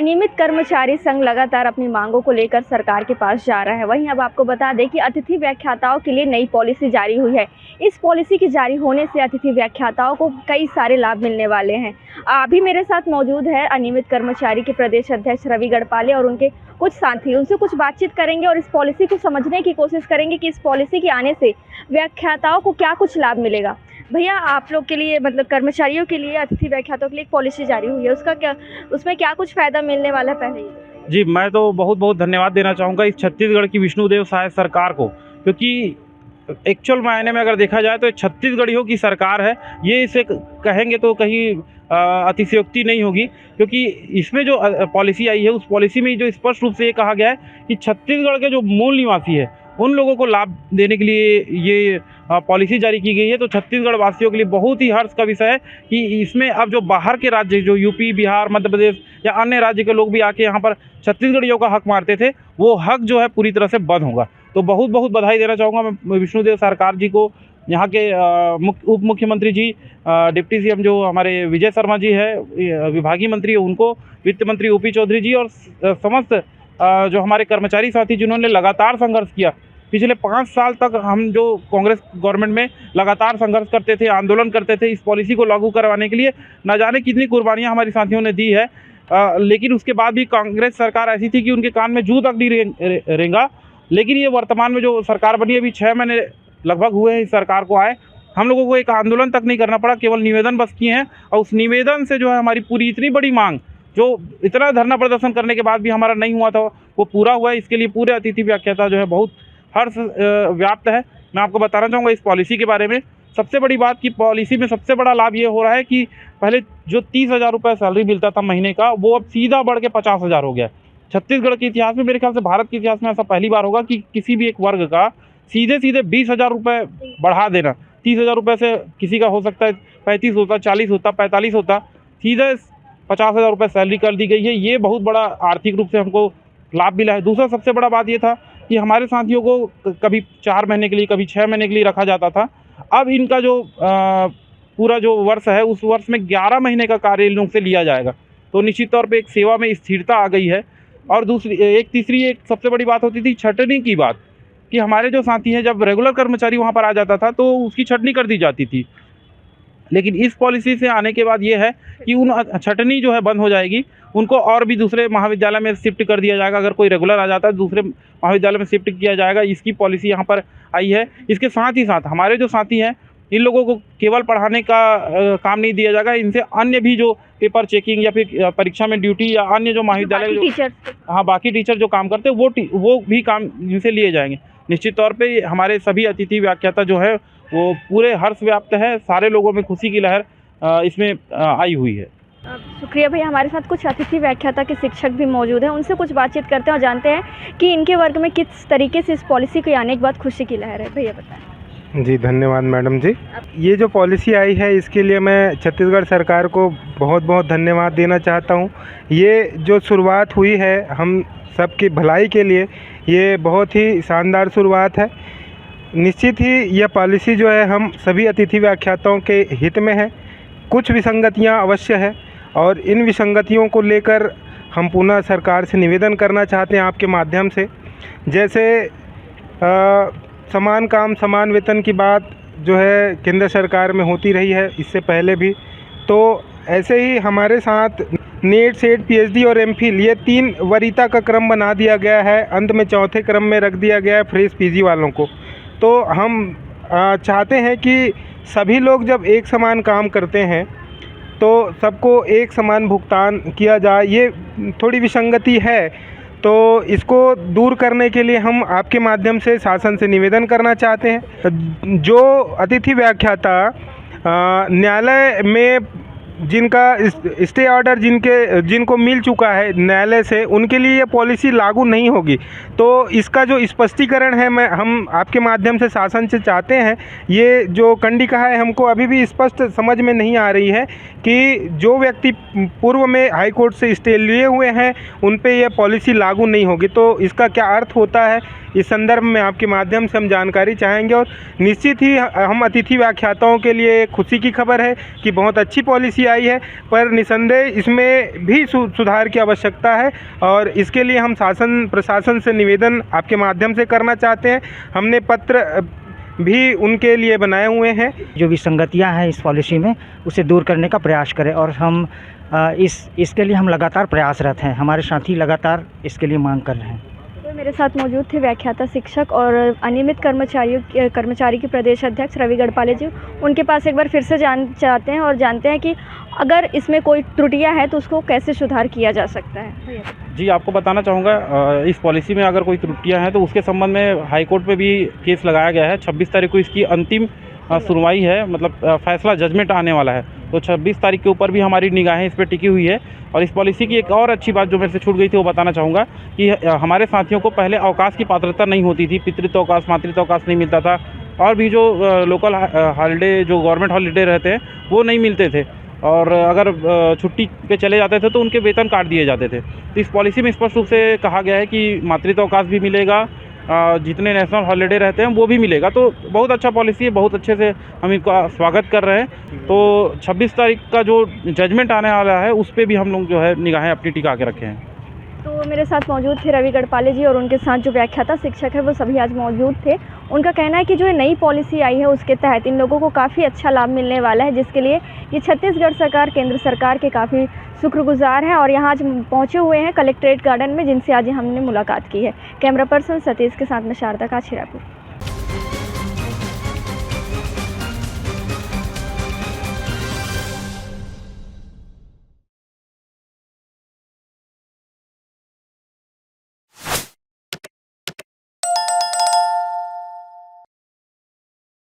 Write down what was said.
अनियमित कर्मचारी संघ लगातार अपनी मांगों को लेकर सरकार के पास जा रहा है। वहीं अब आपको बता दें कि अतिथि व्याख्याताओं के लिए नई पॉलिसी जारी हुई है। इस पॉलिसी के जारी होने से अतिथि व्याख्याताओं को कई सारे लाभ मिलने वाले हैं। अभी मेरे साथ मौजूद है अनियमित कर्मचारी के प्रदेश अध्यक्ष रवि गढ़पाले और उनके कुछ साथी। उनसे कुछ बातचीत करेंगे और इस पॉलिसी को समझने की कोशिश करेंगे कि इस पॉलिसी के आने से व्याख्याताओं को क्या कुछ लाभ मिलेगा। भैया, आप लोग के लिए मतलब कर्मचारियों के लिए, अतिथि व्याख्याताओं के लिए एक पॉलिसी जारी हुई है, उसमें क्या कुछ फ़ायदा मिलने वाला है पहले ही? जी, मैं तो बहुत बहुत धन्यवाद देना चाहूँगा इस छत्तीसगढ़ की विष्णुदेव साय सरकार को, क्योंकि एक्चुअल मायने में अगर देखा जाए तो ये छत्तीसगढ़ियों की सरकार है। ये इसे कहेंगे तो कहीं अतिशयोक्ति नहीं होगी, क्योंकि इसमें जो पॉलिसी आई है उस पॉलिसी में जो स्पष्ट रूप से ये कहा गया है कि छत्तीसगढ़ के जो मूल निवासी है उन लोगों को लाभ देने के लिए ये पॉलिसी जारी की गई है। तो छत्तीसगढ़ वासियों के लिए बहुत ही हर्ष का विषय है कि इसमें अब जो बाहर के राज्य, जो यूपी, बिहार, मध्य प्रदेश या अन्य राज्य के लोग भी आके यहाँ पर छत्तीसगढ़ियों का हक मारते थे, वो हक जो है पूरी तरह से बंद होगा। तो बहुत बहुत बधाई देना चाहूँगा मैं विष्णुदेव सरकार जी को, यहाँ के उप मुख्यमंत्री जी, डिप्टी सीएम जो हमारे विजय शर्मा जी है, विभागीय मंत्री उनको, वित्त मंत्री ओपी चौधरी जी और समस्त जो हमारे कर्मचारी साथी जिन्होंने लगातार संघर्ष किया। पिछले 5 साल तक हम जो कांग्रेस गवर्नमेंट में लगातार संघर्ष करते थे, आंदोलन करते थे इस पॉलिसी को लागू करवाने के लिए, न जाने कितनी कुर्बानियाँ हमारे साथियों ने दी है। लेकिन उसके बाद भी कांग्रेस सरकार ऐसी थी कि उनके कान में जूं तक नहीं रेंगा। लेकिन ये वर्तमान में जो सरकार बनी, अभी 6 महीने लगभग हुए हैं इस सरकार को आए, हम लोगों को एक आंदोलन तक नहीं करना पड़ा, केवल निवेदन बस किए हैं। और उस निवेदन से जो है हमारी पूरी इतनी बड़ी मांग, जो इतना धरना प्रदर्शन करने के बाद भी हमारा नहीं हुआ था, वो पूरा हुआ है। इसके लिए पूरे अतिथि व्याख्याता जो है बहुत हर्ष व्याप्त है। मैं आपको बताना चाहूँगा इस पॉलिसी के बारे में। सबसे बड़ी बात कि पॉलिसी में सबसे बड़ा लाभ ये हो रहा है कि पहले जो 30,000 रुपये सैलरी मिलता था महीने का, वो अब सीधा बढ़ के 50,000 हो गया। छत्तीसगढ़ के इतिहास में, मेरे ख्याल से भारत के इतिहास में ऐसा पहली बार होगा कि किसी भी एक वर्ग का सीधे 20,000 रुपये बढ़ा देना। 30,000 रुपये से किसी का हो सकता है 35 होता, 40 होता, 45 होता, सीधे 50,000 रुपये सैलरी कर दी गई है। ये बहुत बड़ा आर्थिक रूप से हमको लाभ मिला है। दूसरा सबसे बड़ा बात ये था कि हमारे साथियों को कभी 4 महीने के लिए, कभी 6 महीने के लिए रखा जाता था। अब इनका जो पूरा जो वर्ष है, उस वर्ष में 11 महीने का कार्य इन लोगों से लिया जाएगा। तो निश्चित तौर पे एक सेवा में स्थिरता आ गई है। और तीसरी एक सबसे बड़ी बात होती थी छटनी की बात, कि हमारे जो साथी हैं, जब रेगुलर कर्मचारी वहाँ पर आ जाता था तो उसकी छटनी कर दी जाती थी। लेकिन इस पॉलिसी से आने के बाद ये है कि उन छटनी जो है बंद हो जाएगी। उनको और भी दूसरे महाविद्यालय में शिफ्ट कर दिया जाएगा। अगर कोई रेगुलर आ जाता है दूसरे महाविद्यालय में शिफ्ट किया जाएगा। इसकी पॉलिसी यहाँ पर आई है। इसके साथ ही साथ हमारे जो साथी हैं, इन लोगों को केवल पढ़ाने का काम नहीं दिया जाएगा। इनसे अन्य भी जो पेपर चेकिंग या फिर परीक्षा में ड्यूटी या अन्य जो महाविद्यालय, बाकी टीचर जो काम करते हैं वो भी काम इनसे लिए जाएंगे। निश्चित तौर पे हमारे सभी अतिथि व्याख्याता जो है वो पूरे हर्ष व्याप्त है। सारे लोगों में खुशी की लहर इसमें आई हुई है। शुक्रिया भैया। हमारे साथ कुछ अतिथि व्याख्याता के शिक्षक भी मौजूद हैं, उनसे कुछ बातचीत करते हैं और जानते हैं कि इनके वर्ग में किस तरीके से इस पॉलिसी के आने के बाद खुशी की लहर है। भैया बताएं। जी, धन्यवाद मैडम जी। ये जो पॉलिसी आई है इसके लिए मैं छत्तीसगढ़ सरकार को बहुत बहुत धन्यवाद देना चाहता हूँ। ये जो शुरुआत हुई है हम सबकी भलाई के लिए, ये बहुत ही शानदार शुरुआत है। निश्चित ही यह पॉलिसी जो है हम सभी अतिथि व्याख्याताओं के हित में है। कुछ विसंगतियां अवश्य है और इन विसंगतियों को लेकर हम पुनः सरकार से निवेदन करना चाहते हैं आपके माध्यम से। जैसे समान काम समान वेतन की बात जो है केंद्र सरकार में होती रही है इससे पहले भी, तो ऐसे ही हमारे साथ नेट, सेट, पीएचडी और एमफिल, ये 3 वरीयता का क्रम बना दिया गया है। अंत में चौथे क्रम में रख दिया गया है फ्रेश पीजी वालों को। तो हम चाहते हैं कि सभी लोग जब एक समान काम करते हैं तो सबको एक समान भुगतान किया जाए। ये थोड़ी विसंगति है, तो इसको दूर करने के लिए हम आपके माध्यम से शासन से निवेदन करना चाहते हैं। जो अतिथि व्याख्याता न्यायालय में जिनका स्टे ऑर्डर जिनको मिल चुका है न्यायालय से, उनके लिए ये पॉलिसी लागू नहीं होगी। तो इसका जो स्पष्टीकरण है हम आपके माध्यम से शासन से चाहते हैं। ये जो कंडिका है हमको अभी भी स्पष्ट समझ में नहीं आ रही है कि जो व्यक्ति पूर्व में हाई कोर्ट से स्टे लिए हुए हैं उन पे ये पॉलिसी लागू नहीं होगी। तो इसका क्या अर्थ होता है, इस संदर्भ में आपके माध्यम से हम जानकारी चाहेंगे। और निश्चित ही हम अतिथि व्याख्याताओं के लिए खुशी की खबर है कि बहुत अच्छी पॉलिसी आई है, पर निसंदेह इसमें भी सुधार की आवश्यकता है और इसके लिए हम शासन प्रशासन से निवेदन आपके माध्यम से करना चाहते हैं। हमने पत्र भी उनके लिए बनाए हुए हैं। जो विसंगतियां हैं इस पॉलिसी में उसे दूर करने का प्रयास करें और हम इसके लिए हम लगातार प्रयासरत हैं। हमारे साथी लगातार इसके लिए मांग कर रहे हैं। तो मेरे साथ मौजूद थे व्याख्याता शिक्षक और अनियमित कर्मचारी के प्रदेश अध्यक्ष रवि गढ़पाले जी। उनके पास एक बार फिर से जानते हैं कि अगर इसमें कोई त्रुटियां हैं तो उसको कैसे सुधार किया जा सकता है। जी, आपको बताना चाहूँगा इस पॉलिसी में अगर कोई त्रुटियां हैं तो उसके संबंध में हाई कोर्ट में भी केस लगाया गया है। 26 तारीख को इसकी अंतिम सुनवाई है, मतलब फैसला जजमेंट आने वाला है। तो 26 तारीख के ऊपर भी हमारी निगाहें इस पर टिकी हुई है। और इस पॉलिसी की एक और अच्छी बात जो मेरे से छूट गई थी वो बताना चाहूँगा कि हमारे साथियों को पहले अवकाश की पात्रता नहीं होती थी, पितृत्व अवकाश, मातृत्व अवकाश नहीं मिलता था और भी जो लोकल हॉलीडे, जो गवर्नमेंट हॉलीडे रहते हैं वो नहीं मिलते थे और अगर छुट्टी पे चले जाते थे तो उनके वेतन काट दिए जाते थे। तो इस पॉलिसी में स्पष्ट रूप से कहा गया है कि मातृत्व अवकाश भी मिलेगा, जितने नेशनल हॉलीडे रहते हैं वो भी मिलेगा। तो बहुत अच्छा पॉलिसी है, बहुत अच्छे से हम इनका स्वागत कर रहे हैं। तो 26 तारीख का जो जजमेंट आने वाला है उस पर भी हम लोग जो है निगाहें अपनी टिका के रखे हैं। तो मेरे साथ मौजूद थे रवि गढ़पाले जी और उनके साथ जो व्याख्याता शिक्षक है वो सभी आज मौजूद थे। उनका कहना है कि जो नई पॉलिसी आई है उसके तहत इन लोगों को काफ़ी अच्छा लाभ मिलने वाला है, जिसके लिए ये छत्तीसगढ़ सरकार केंद्र सरकार के काफ़ी शुक्रगुजार हैं और यहाँ आज पहुँचे हुए हैं कलेक्ट्रेट गार्डन में, जिनसे आज हमने मुलाकात की है। कैमरा पर्सन सतीश के साथ में शारदा काछी, रायपुर।